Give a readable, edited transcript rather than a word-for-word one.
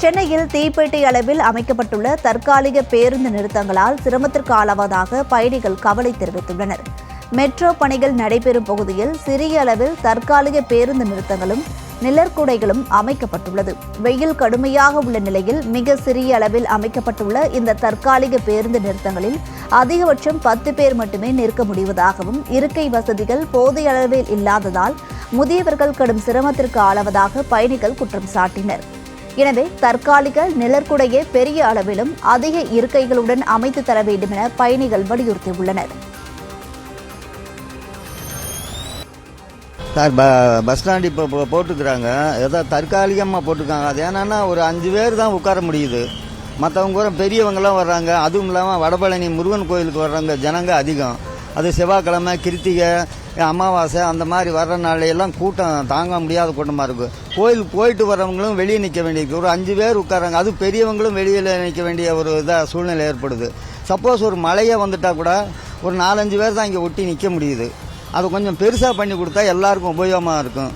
சென்னையில் தீப்பெட்டி அளவில் அமைக்கப்பட்டுள்ள தற்காலிக பேருந்து நிறுத்தங்களால் சிரமத்திற்கு ஆளாவதாக பயணிகள் கவலை தெரிவித்துள்ளனர். மெட்ரோ பணிகள் நடைபெறும் பகுதியில் சிறிய அளவில் தற்காலிக பேருந்து நிறுத்தங்களும் நிழற்குடைகளும் அமைக்கப்பட்டுள்ளது. வெயில் கடுமையாக உள்ள நிலையில் மிக சிறிய அளவில் அமைக்கப்பட்டுள்ள இந்த தற்காலிக பேருந்து நிறுத்தங்களில் அதிகபட்சம் 10 பேர் மட்டுமே நிற்க முடிவதாகவும், இருக்கை வசதிகள் போதிய அளவில் இல்லாததால் முதியவர்கள் கடும் சிரமத்திற்கு ஆளாவதாக பயணிகள் குற்றம் சாட்டினர். எனவே தற்காலிக நிழற்குடையை பெரிய அளவிலும் அதிக இருக்கைகளுடன் அமைத்து தர வேண்டும் என பயணிகள் வலியுறுத்தியுள்ளனர். சார், பஸ் ஸ்டாண்டு இப்போ போட்டுக்கிறாங்க, ஏதோ தற்காலிகமாக போட்டிருக்காங்க. அது ஏன்னா ஒரு 5 பேர் தான் உட்கார முடியுது. மற்றவங்க கூட பெரியவங்களாம் வர்றாங்க. அதுவும் இல்லாமல் வடபழனி முருகன் கோயிலுக்கு வர்றாங்க ஜனங்க அதிகம். அது செவ்வாய்க்கிழமை, கிருத்திகை, அமாவாசை அந்த மாதிரி வர்ற நாளையெல்லாம் கூட்டம் தாங்க முடியாத கூட்டமாக இருக்கும். கோயிலுக்கு போயிட்டு வர்றவங்களும் வெளியே நிற்க வேண்டியிருக்கு. ஒரு 5 பேர் உட்காராங்க. அது பெரியவங்களும் வெளியில் நிற்க வேண்டிய ஒரு சூழ்நிலை ஏற்படுது. சப்போஸ் ஒரு மழையே வந்துட்டால் கூட ஒரு 4-5 பேர் தான் இங்கே ஒட்டி நிற்க முடியுது. அது கொஞ்சம் பெருசாக பண்ணி கொடுத்தா எல்லாருக்கும் உபயோகமாக இருக்கும்.